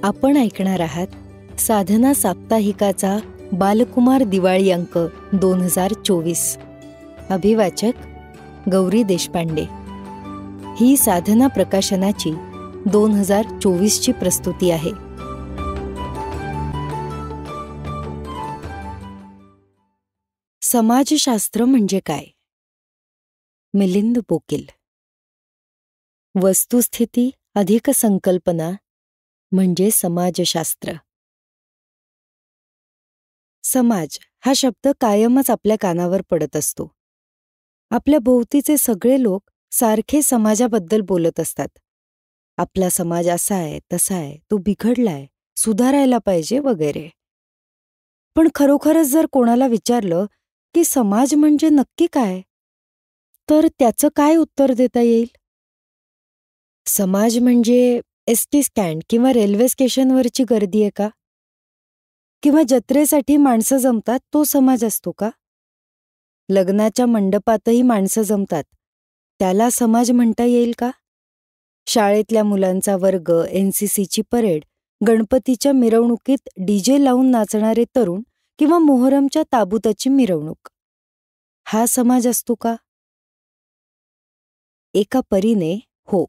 आपण ऐकणार आहात साधना साप्ताहिकाचा बालकुमार दिवाळी अंक 2024. अभिवाचक गौरी देशपांडे. ही साधना प्रकाशनाची 2024ची प्रस्तुती आहे. समाजशास्त्र म्हणजे काय? मिलिंद बोकील. वस्तुस्थिती अधिक संकल्पना म्हणजे समाजशास्त्र. समाज हा शब्द कायमच आपल्या कानावर पडत असतो. आपल्या भोवतीचे सगळे लोक सारखे समाजाबद्दल बोलत असतात. आपला समाज असा आहे, तसा आहे, तो बिघडलाय, सुधारायला पाहिजे वगैरे. पण खरोखरच जर कोणाला विचारलं की समाज म्हणजे नक्की काय, तर त्याचं काय उत्तर देता येईल? समाज म्हणजे एसटी स्टँड किंवा रेल्वे स्टेशनवरची गर्दी आहे का? किंवा जत्रेसाठी माणसं जमतात तो समाज असतो का? लग्नाच्या मंडपातही माणसं जमतात, त्याला समाज म्हणता येईल का? शाळेतल्या मुलांचा वर्ग, NCCची परेड, गणपतीच्या मिरवणुकीत DJ लावून नाचणारे तरुण किंवा मोहरमच्या ताबुताची मिरवणूक, हा समाज असतो का? एका परीने हो.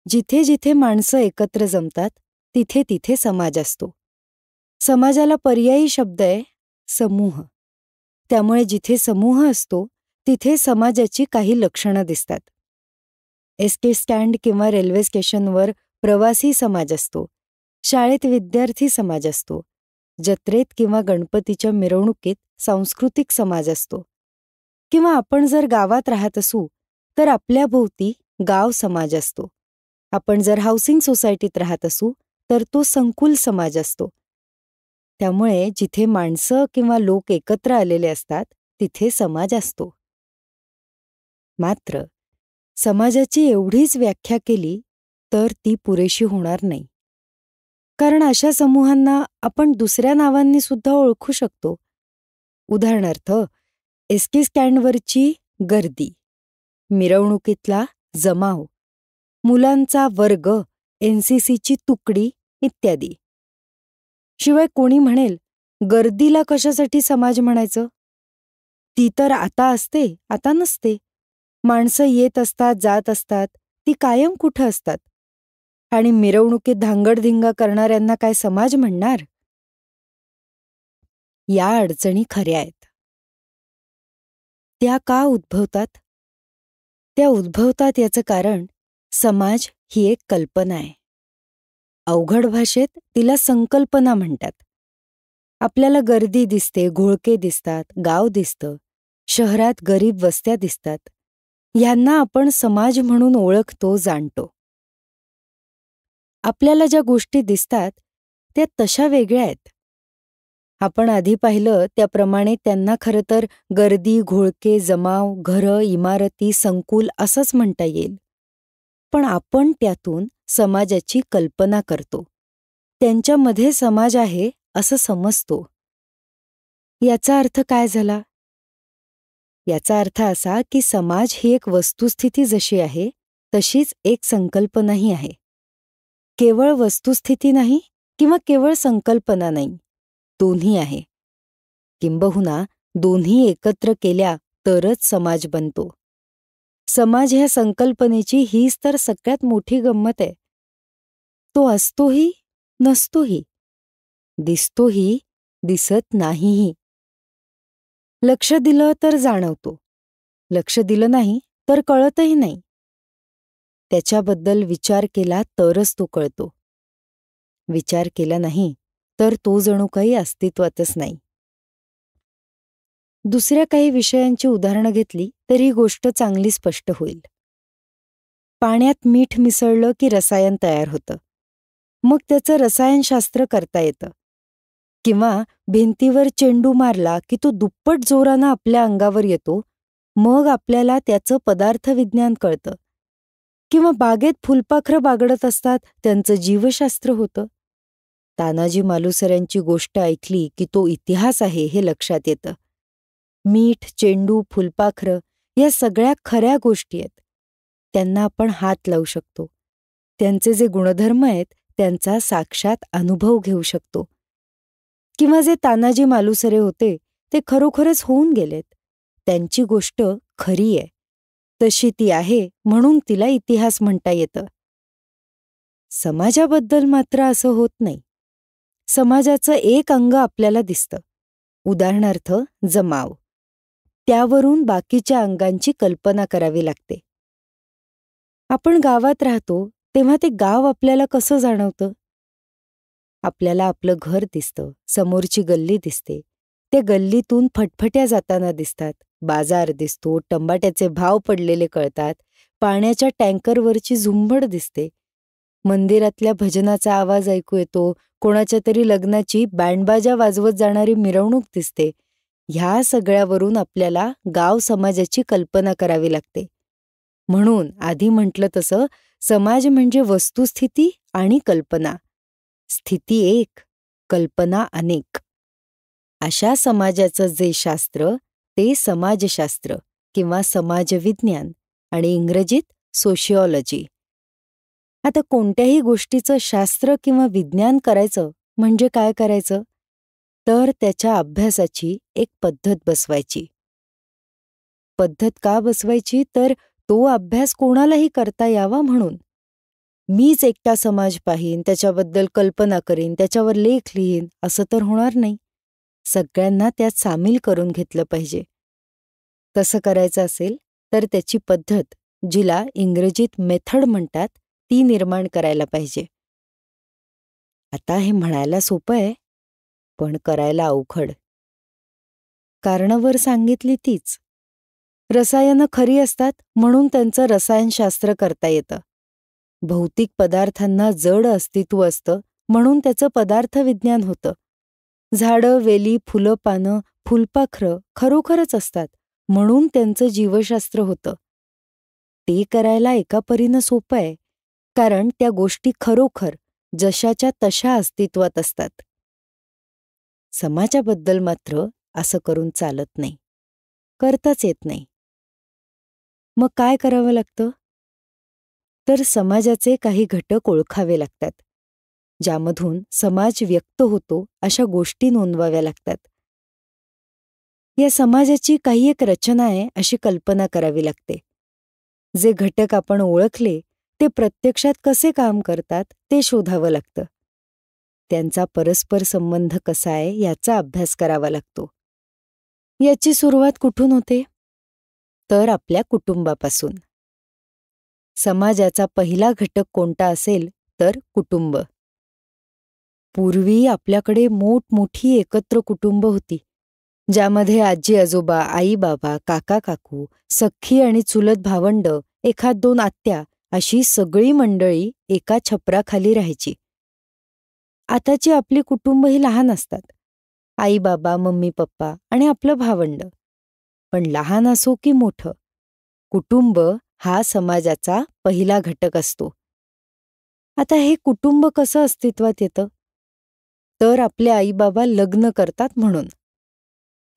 जिथे जिथे माणसं एकत्र जमतात तिथे तिथे समाज असतो. समाजाला पर्यायी शब्द आहे समूह. त्यामुळे जिथे समूह असतो तिथे समाजाची काही लक्षणं दिसतात. एसटी स्टँड किंवा रेल्वे स्टेशनवर प्रवासी समाज असतो. शाळेत विद्यार्थी समाज असतो. जत्रेत किंवा गणपतीच्या मिरवणुकीत सांस्कृतिक समाज असतो. किंवा आपण जर गावात राहत असू तर आपल्या भोवती गाव समाज असतो. आपण जर हाऊसिंग सोसायटीत राहत असू तर तो संकुल समाज असतो. त्यामुळे जिथे माणसं किंवा लोक एकत्र आलेले असतात तिथे समाज असतो. मात्र समाजाची एवढीच व्याख्या केली तर ती पुरेशी होणार नाही. कारण अशा समूहांना आपण दुसऱ्या नावांनी सुद्धा ओळखू शकतो. उदाहरणार्थ, एसटी स्टँडवरची गर्दी, मिरवणुकीतला जमाव, मुलांचा वर्ग, NCCची तुकडी इत्यादी. शिवाय कोणी म्हणेल, गर्दीला कशासाठी समाज म्हणायचं? ती तर आता असते, आता नसते. माणसं येत असतात, जात असतात, ती कायम कुठं असतात. आणि मिरवणुकीत धांगडधिंगा करणाऱ्यांना काय समाज म्हणणार? या अडचणी खऱ्या आहेत. त्या का उद्भवतात? त्या उद्भवतात याचं कारण समाज ही एक कल्पना आहे. अवघड भाषेत तिला संकल्पना म्हणतात. आपल्याला गर्दी दिसते, घोळके दिसतात, गाव दिसतं, शहरात गरीब वस्त्या दिसतात. ह्यांना आपण समाज म्हणून ओळखतो, जाणतो. आपल्याला ज्या गोष्टी दिसतात त्या तशा वेगळ्या आहेत. आपण आधी पाहिलं त्याप्रमाणे त्यांना खरं तर गर्दी, घोळके, जमाव, घरं, इमारती, संकुल असंच म्हणता येईल. पण आपण त्यातून समाजाची कल्पना करतो. त्यांच्यामध्ये समाज आहे असं समजतो. याचा अर्थ काय झाला? याचा अर्थ असा की समाज ही एक वस्तुस्थिती जशी आहे तशीच एक संकल्पनाही आहे. केवळ वस्तुस्थिती नाही किंवा केवळ संकल्पना नाही, दोन्ही आहे. किंबहुना दोन्ही एकत्र केल्या तरच समाज बनतो. समाज ह्या संकल्पनेची हीच तर सगळ्यात मोठी गंमत आहे. तो असतोही, नसतोही, दिसतोही, दिसत नाहीही. लक्ष दिलं तर जाणवतो, लक्ष दिलं नाही तर कळतही नाही. त्याच्याबद्दल विचार केला तरच तो कळतो. विचार केला नाही तर तो जणू काही अस्तित्वातच नाही. दुसऱ्या काही विषयांची उदाहरणं घेतली तर ही गोष्ट चांगली स्पष्ट होईल. पाण्यात मीठ मिसळलं की रसायन तयार होतं. मग त्याचं रसायनशास्त्र करता येतं. किंवा भिंतीवर चेंडू मारला की तो दुप्पट जोरानं आपल्या अंगावर येतो, मग आपल्याला त्याचं पदार्थविज्ञान कळतं. किंवा बागेत फुलपाखरं बागडत असतात, त्यांचं जीवशास्त्र होतं. तानाजी मालुसऱ्यांची गोष्ट ऐकली की तो इतिहास आहे हे लक्षात येतं. मीठ, चेंडू, फुलपाखरं या सगळ्या खऱ्या गोष्टी आहेत. त्यांना आपण हात लावू शकतो. त्यांचे जे गुणधर्म आहेत त्यांचा साक्षात अनुभव घेऊ शकतो. किंवा जे तानाजी मालुसरे होते ते खरोखरच होऊन गेलेत. त्यांची गोष्ट खरी आहे, तशी ती आहे म्हणून तिला इतिहास म्हणता येतं. समाजाबद्दल मात्र असं होत नाही. समाजाचं एक अंग आपल्याला दिसतं, उदाहरणार्थ जमाव. त्यावरून बाकीच्या अंगांची कल्पना करावी लागते. आपण गावात राहतो तेव्हा ते गाव आपल्याला कसं जाणवतं? आपल्याला आपलं घर दिसतं, समोरची गल्ली दिसते. त्या गल्लीतून फटफट्या जाताना दिसतात, बाजार दिसतो, टमाट्याचे भाव पडलेले कळतात, पाण्याच्या टँकरवरची झुंबड दिसते, मंदिरातल्या भजनाचा आवाज ऐकू येतो, कोणाच्या तरी लग्नाची बँडबाजा वाजवत जाणारी मिरवणूक दिसते. ह्या सगळ्यावरून आपल्याला गाव समाजाची कल्पना करावी लागते. म्हणून आधी म्हटलं तसं समाज म्हणजे वस्तुस्थिती आणि कल्पना. स्थिती एक, कल्पना अनेक. अशा समाजाचं जे शास्त्र ते समाजशास्त्र किंवा समाजविज्ञान आणि इंग्रजीत सोशिओलॉजी. आता कोणत्याही गोष्टीचं शास्त्र किंवा विज्ञान करायचं म्हणजे काय करायचं? तर त्याच्या अभ्यासाची एक पद्धत बसवायची. पद्धत का बसवायची? तर तो अभ्यास कोणालाही करता यावा म्हणून. मीच एकटा समाज पाहीन, त्याच्याबद्दल कल्पना करीन, त्याच्यावर लेख लिहीन असं तर होणार नाही. सगळ्यांना त्यात सामील करून घेतलं पाहिजे. तसं करायचं असेल तर त्याची पद्धत, जिला इंग्रजीत मेथड म्हणतात, ती निर्माण करायला पाहिजे. आता हे म्हणायला सोपं आहे, पण करायला अवघड. कारणं वर सांगितली तीच. रसायनं खरी असतात म्हणून त्यांचं रसायनशास्त्र करता येतं. भौतिक पदार्थांना जड अस्तित्व असतं म्हणून त्याचं पदार्थविज्ञान होतं. झाडं, वेली, फुलं, पानं, फुलपाखरं खरोखरच असतात म्हणून त्यांचं जीवशास्त्र होतं. ते करायला एका परीनं सोपं आहे, कारण त्या गोष्टी खरोखर जशाच्या तशा अस्तित्वात असतात. समाजाबद्दल मात्र असं करून चालत नाही, करताच येत नाही. मग काय करावं लागतं? तर समाजाचे काही घटक ओळखावे लागतात. ज्यामधून समाज व्यक्त होतो अशा गोष्टी नोंदवाव्या लागतात. या समाजाची काही एक रचना आहे अशी कल्पना करावी लागते. जे घटक आपण ओळखले ते प्रत्यक्षात कसे काम करतात ते शोधावं लागतं. त्यांचा परस्पर संबंध कसा आहे याचा अभ्यास करावा लागतो. याची सुरुवात कुठून होते? तर आपल्या कुटुंबापासून. समाजाचा पहिला घटक कोणता असेल तर कुटुंब. पूर्वी आपल्याकडे मोठमोठी एकत्र कुटुंब होती, ज्यामध्ये आजी आजोबा, आई बाबा, काका काकू, सख्खी आणि चुलत भावंड, एखाद दोन आत्या अशी सगळी मंडळी एका छपराखाली राहायची. आताची आपली कुटुंब ही लहान असतात. आई बाबा, मम्मी पप्पा आणि आपलं भावंड. पण लहान असो की मोठं, कुटुंब हा समाजाचा पहिला घटक असतो. आता हे कुटुंब कसं अस्तित्वात येतं? तर आपले आई बाबा लग्न करतात म्हणून.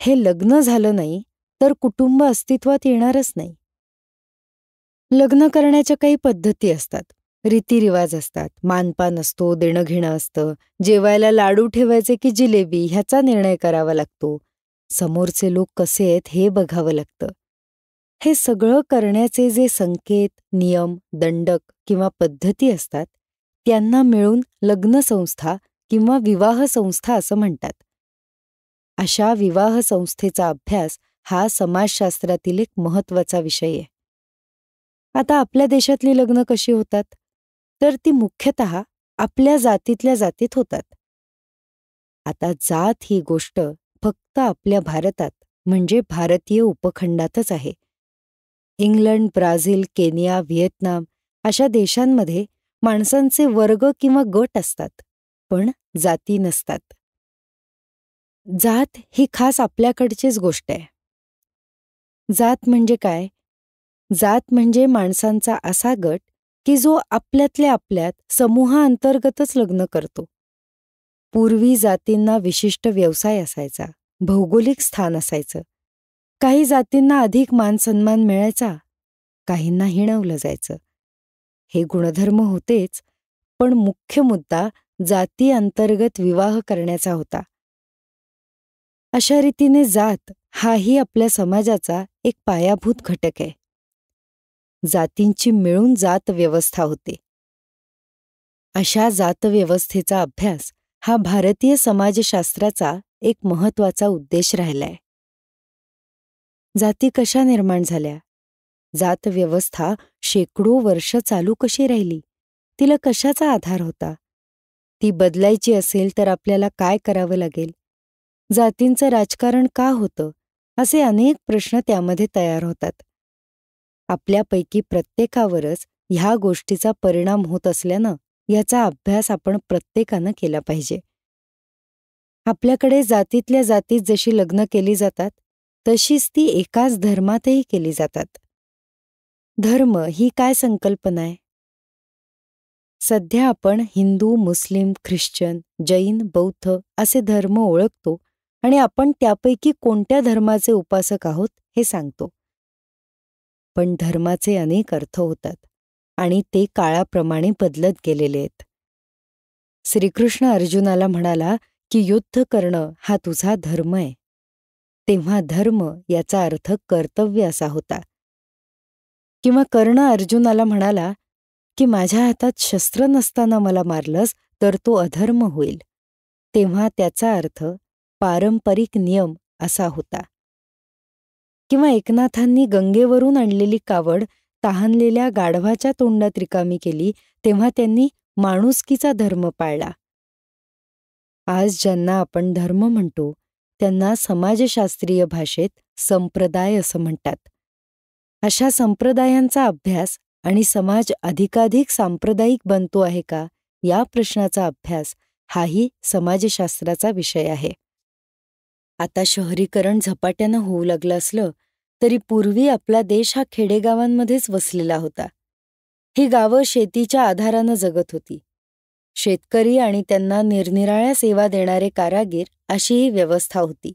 हे लग्न झालं नाही तर कुटुंब अस्तित्वात येणारच नाही. लग्न करण्याच्या काही पद्धती असतात, रीतिरिवाज असतात, मानपान असतो, देणं घेणं असतं, जेवायला लाडू ठेवायचे की जिलेबी ह्याचा निर्णय करावा लागतो, समोरचे लोक कसे आहेत हे बघावं लागतं. हे सगळं करण्याचे जे संकेत, नियम, दंडक किंवा पद्धती असतात त्यांना मिळून लग्नसंस्था किंवा विवाह संस्था असं म्हणतात. अशा विवाह संस्थेचा अभ्यास हा समाजशास्त्रातील एक महत्त्वाचा विषय आहे. आता आपल्या देशातली लग्न कशी होतात? तर ती मुख्यतः आपल्या जातीतल्या जातीत होतात. आता जात ही गोष्ट फक्त आपल्या भारतात म्हणजे भारतीय उपखंडातच आहे. इंग्लंड, ब्राझील, केनिया, व्हिएतनाम अशा देशांमध्ये माणसांचे वर्ग किंवा गट असतात, पण जाती नसतात. जात ही खास आपल्याकडचीच गोष्ट आहे. जात म्हणजे काय? जात म्हणजे माणसांचा असा गट की जो आपल्यातल्या आपल्यात समूहाअंतर्गतच लग्न करतो. पूर्वी जातींना विशिष्ट व्यवसाय असायचा, भौगोलिक स्थान असायचं. काही जातींना अधिक मान-सन्मान मिळायचा, काहींना हिणवलं जायचं. हे गुणधर्म होतेच, पण मुख्य मुद्दा जाती अंतर्गत विवाह करण्याचा होता. अशा रीतीने जात हाही आपल्या समाजाचा एक पायाभूत घटक आहे. जातींची मिळून जात व्यवस्था होते. अशा जातव्यवस्थेचा अभ्यास हा भारतीय समाजशास्त्राचा एक महत्त्वाचा उद्देश राहिलाय. जाती कशा निर्माण झाल्या? जातव्यवस्था शेकडो वर्ष चालू कशी राहिली? तिला कशाचा आधार होता? ती बदलायची असेल तर आपल्याला काय करावं लागेल? जातींचं राजकारण का होतं? असे अनेक प्रश्न त्यामध्ये तयार होतात. आपल्यापैकी प्रत्येकावरच ह्या गोष्टीचा परिणाम होत असल्यानं याचा अभ्यास आपण प्रत्येकानं केला पाहिजे. आपल्याकडे जातीतल्या जातीत जशी लग्न केली जातात तशीच ती एकाच धर्मातही केली जातात. धर्म ही काय संकल्पना आहे? सध्या आपण हिंदू, मुस्लिम, ख्रिश्चन, जैन, बौद्ध असे धर्म ओळखतो आणि आपण त्यापैकी कोणत्या धर्माचे उपासक आहोत हे सांगतो. पण धर्माचे अनेक अर्थ होतात आणि ते काळाप्रमाणे बदलत गेलेले आहेत. श्रीकृष्ण अर्जुनाला म्हणाला की युद्ध करणं हा तुझा धर्म आहे. तेव्हा धर्म याचा अर्थ कर्तव्य असा होता. किंवा कर्ण अर्जुनाला म्हणाला की माझ्या हातात शस्त्र नसताना मला मारलंस तर तो अधर्म होईल. तेव्हा त्याचा अर्थ पारंपरिक नियम असा होता. किंवा एकनाथांनी गंगेवरून आणलेली कावड तहानलेल्या गाढवाच्या तोंडात रिकामी केली तेव्हा त्यांनी माणुसकीचा धर्म पाळला. आज ज्यांना आपण धर्म म्हणतो त्यांना समाजशास्त्रीय भाषेत संप्रदाय असं म्हणतात. अशा संप्रदायांचा अभ्यास आणि समाज अधिकाधिक सांप्रदायिक बनतो आहे का या प्रश्नाचा अभ्यास हाही समाजशास्त्राचा विषय आहे. आता शहरीकरण झपाट्यानं होऊ लागलं असलं तरी पूर्वी आपला देश हा खेडेगावांमध्येच वसलेला होता. ही गावं शेतीच्या आधारानं जगत होती. शेतकरी आणि त्यांना निरनिराळ्या सेवा देणारे कारागीर अशी ही व्यवस्था होती.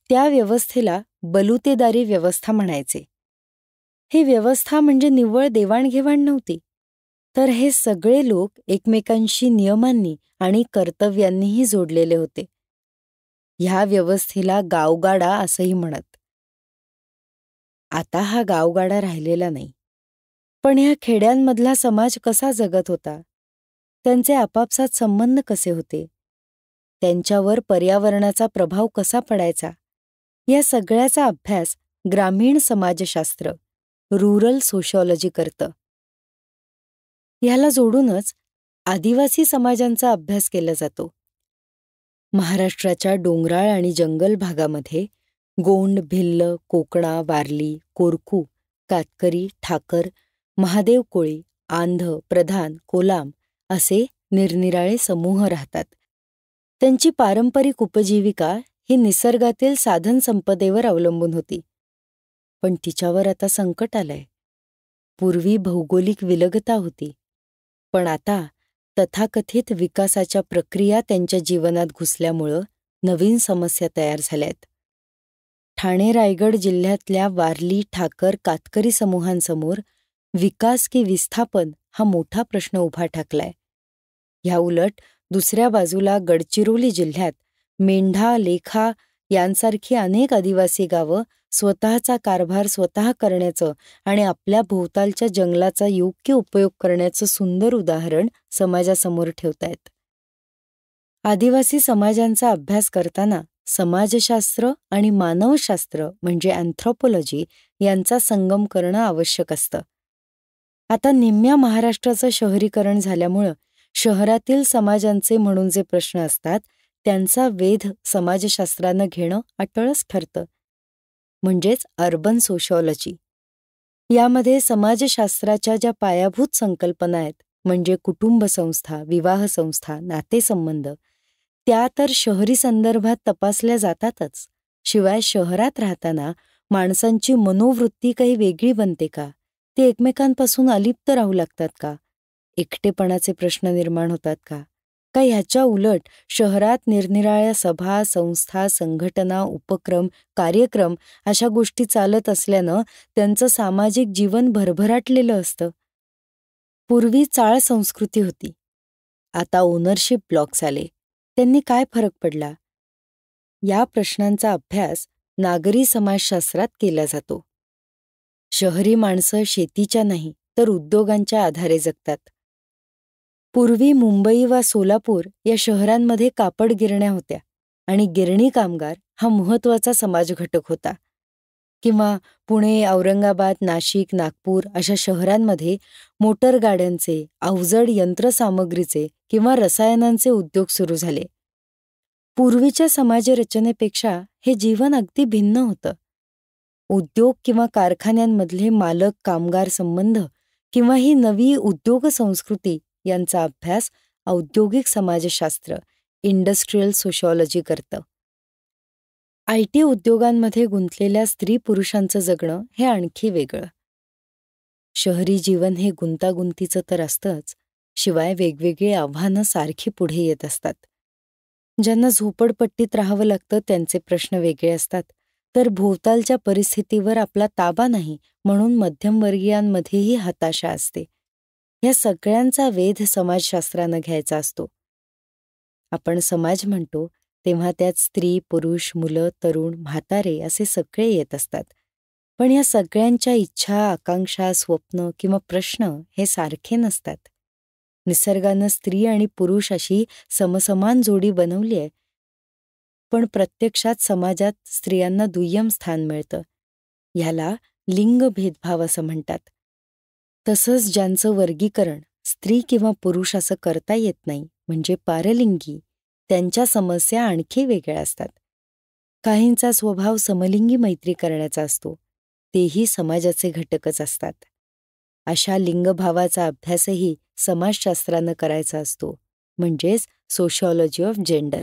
त्या व्यवस्थेला बलुतेदारी व्यवस्था म्हणायचे. ही व्यवस्था म्हणजे निव्वळ देवाणघेवाण नव्हती, तर हे सगळे लोक एकमेकांशी नियमांनी आणि कर्तव्यांनीही जोडलेले होते. ह्या व्यवस्थेला गावगाडा असंही म्हणत. आता हा गावगाडा राहिलेला नाही. पण ह्या खेड्यांमधला समाज कसा जगत होता? त्यांचे आपापसात संबंध कसे होते? त्यांच्यावर पर्यावरणाचा प्रभाव कसा पडायचा? या सगळ्याचा अभ्यास ग्रामीण समाजशास्त्र, रुरल सोशिओलॉजी करतं. ह्याला जोडूनच आदिवासी समाजांचा अभ्यास केला जातो. महाराष्ट्राच्या डोंगराळ आणि जंगल भागामध्ये गोंड, भिल्ल, कोकणा, वारली, कोरकू, कातकरी, ठाकर, महादेव कोळी, आंध, प्रधान, कोलाम असे निरनिराळे समूह राहतात. त्यांची पारंपरिक उपजीविका ही निसर्गातील साधन संपदेवर अवलंबून होती. पण तिच्यावर आता संकट आलंय. पूर्वी भौगोलिक विलगता होती, पण आता तथाकथित विकासाच्या प्रक्रिया त्यांच्या जीवनात घुसल्यामुळं नवीन समस्या तयार झाल्यात. ठाणे रायगड जिल्ह्यातल्या वारली, ठाकर, कातकरी समूहांसमोर विकास की विस्थापन हा मोठा प्रश्न उभा ठाकलाय. ह्या उलट दुसऱ्या बाजूला गडचिरोली जिल्ह्यात मेंढा, लेखा यांसारखी अनेक आदिवासी गावं स्वतःचा कारभार स्वतः करण्याचं आणि आपल्या भोवतालच्या जंगलाचा योग्य उपयोग करण्याचं सुंदर उदाहरण समाजासमोर ठेवतायत. आदिवासी समाजांचा अभ्यास करताना समाजशास्त्र आणि मानवशास्त्र म्हणजे अँथ्रोपोलॉजी यांचा संगम करणं आवश्यक असतं. आता निम्म्या महाराष्ट्राचं शहरीकरण झाल्यामुळं शहरातील समाजांचे म्हणून जे प्रश्न असतात त्यांचा वेध समाजशास्त्रानं घेणं अटळच ठरतं. म्हणजेच अर्बन सोशिओलॉजी. यामध्ये समाजशास्त्राच्या ज्या पायाभूत संकल्पना आहेत म्हणजे कुटुंब संस्था, विवाह संस्था, नातेसंबंध त्या तर शहरी संदर्भात तपासल्या जातातच. शिवाय शहरात राहताना माणसांची मनोवृत्ती काही वेगळी बनते का? ते एकमेकांपासून अलिप्त राहू लागतात का? एकटेपणाचे प्रश्न निर्माण होतात का? का ह्याच्या उलट शहरात निरनिराळ्या सभा, संस्था, संघटना, उपक्रम, कार्यक्रम अशा गोष्टी चालत असल्यानं त्यांचं सामाजिक जीवन भरभराटलेलं असतं. पूर्वी चाळ संस्कृती होती. आता ओनरशिप ब्लॉक्स आले, त्यांनी काय फरक पडला? या प्रश्नांचा अभ्यास नागरी समाजशास्त्रात केला जातो. शहरी माणसं शेतीच्या नाही तर उद्योगांच्या आधारे जगतात. पूर्वी मुंबई वा सोलापूर या शहरांमध्ये कापड गिरण्या होत्या आणि गिरणी कामगार हा महत्त्वाचा समाज घटक होता. किंवा पुणे, औरंगाबाद, नाशिक, नागपूर अशा शहरांमध्ये मोटरगाड्यांचे, अवजड यंत्रसामग्रीचे किंवा रसायनांचे उद्योग सुरू झाले. पूर्वीच्या समाजरचनेपेक्षा हे जीवन अगदी भिन्न होतं. उद्योग किंवा कारखान्यांमधले मालक कामगार संबंध किंवा ही नवी उद्योग संस्कृती यांचा अभ्यास औद्योगिक समाजशास्त्र, इंडस्ट्रियल सोशिओलॉजी करतं. IT उद्योगांमध्ये गुंतलेल्या स्त्री पुरुषांचं जगणं हे आणखी वेगळं. शहरी जीवन हे गुंतागुंतीचं तर असतंच, शिवाय वेगवेगळी आव्हानं सारखी पुढे येत असतात. ज्यांना झोपडपट्टीत राहावं लागतं त्यांचे प्रश्न वेगळे असतात, तर भोवतालच्या परिस्थितीवर आपला ताबा नाही म्हणून मध्यमवर्गीयांमध्येही हताशा असते. या सगळ्यांचा वेध समाजशास्त्रानं घ्यायचा असतो. आपण समाज म्हणतो तेव्हा त्यात स्त्री, पुरुष, मुलं, तरुण, म्हातारे असे सगळे येत असतात. पण या सगळ्यांच्या इच्छा, आकांक्षा, स्वप्न किंवा प्रश्न हे सारखे नसतात. निसर्गानं स्त्री आणि पुरुष अशी समसमान जोडी बनवली आहे, पण प्रत्यक्षात समाजात स्त्रियांना दुय्यम स्थान मिळतं. ह्याला लिंग भेदभाव असं म्हणतात. तसंच ज्यांचं वर्गीकरण स्त्री किंवा पुरुष असं करता येत नाही, म्हणजे पारलिंगी, त्यांच्या समस्या आणखी वेगळ्या असतात. काहींचा स्वभाव समलिंगी मैत्री करण्याचा असतो, तेही समाजाचे घटकच असतात. अशा लिंगभावाचा अभ्यासही समाजशास्त्रानं करायचा असतो, म्हणजेच सोशिओलॉजी ऑफ जेंडर.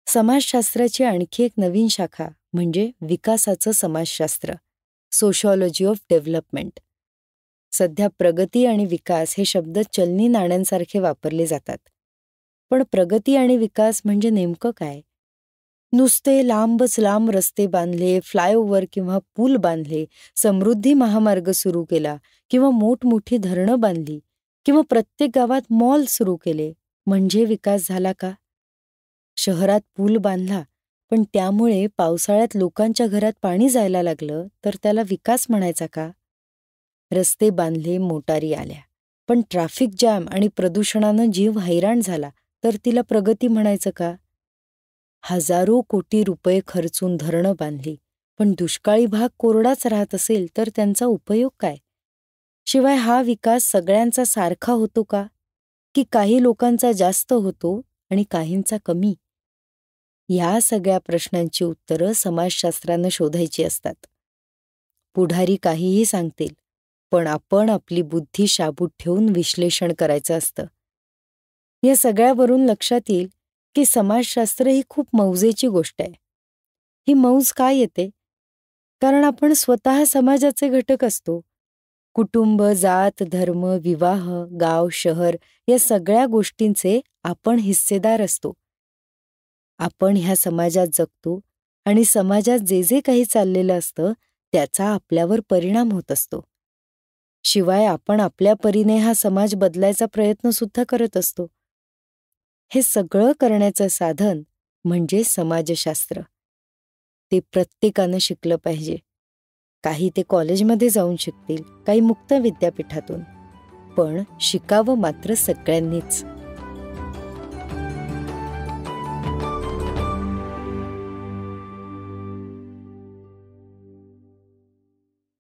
समाजशास्त्राची आणखी एक नवीन शाखा म्हणजे विकासाचं समाजशास्त्र, सोशिओलॉजी ऑफ डेव्हलपमेंट. सध्या प्रगती आणि विकास हे शब्द चलनी नाण्यांसारखे वापरले जातात. पण प्रगती आणि विकास म्हणजे नेमकं काय? नुसते लांबच लांब रस्ते बांधले, फ्लायओव्हर किंवा पूल बांधले, समृद्धी महामार्ग सुरू केला किंवा मोठमोठी धरणं बांधली किंवा प्रत्येक गावात मॉल सुरू केले म्हणजे विकास झाला का? शहरात पूल बांधला, पण त्यामुळे पावसाळ्यात लोकांच्या घरात पाणी जायला लागलं तर त्याला विकास म्हणायचा का? रस्ते बांधले, मोटारी आल्या, पण ट्रॅफिक जॅम आणि प्रदूषणानं जीव हैराण झाला तर तिला प्रगती म्हणायचं का? हजारो कोटी रुपये खर्चून धरणं बांधली, पण दुष्काळी भाग कोरडाच राहत असेल तर त्यांचा उपयोग काय? शिवाय हा विकास सगळ्यांचा सारखा होतो का? की काही लोकांचा जास्त होतो आणि काहींचा कमी? या सगळ्या प्रश्नांची उत्तरं समाजशास्त्रानं शोधायची असतात. पुढारी काहीही सांगतील, पण आपण आपली बुद्धी शाबूत ठेवून विश्लेषण करायचं असतं. या सगळ्यावरून लक्षात येईल की समाजशास्त्र ही खूप मौजेची गोष्ट आहे. ही मौज काय येते? कारण आपण स्वतः समाजाचे घटक असतो. कुटुंब, जात, धर्म, विवाह, गाव, शहर या सगळ्या गोष्टींचे आपण हिस्सेदार असतो. आपण ह्या समाजात जगतो आणि समाजात जे जे काही चाललेलं असतं त्याचा आपल्यावर परिणाम होत असतो. शिवाय आपण आपल्या परीने हा समाज बदलायचा प्रयत्न सुद्धा करत असतो. हे सगळं करण्याचं साधन म्हणजे समाजशास्त्र. ते प्रत्येकानं शिकलं पाहिजे. काही ते कॉलेजमध्ये जाऊन शिकतील, काही मुक्त विद्यापीठातून. पण शिकावं मात्र सगळ्यांनीच.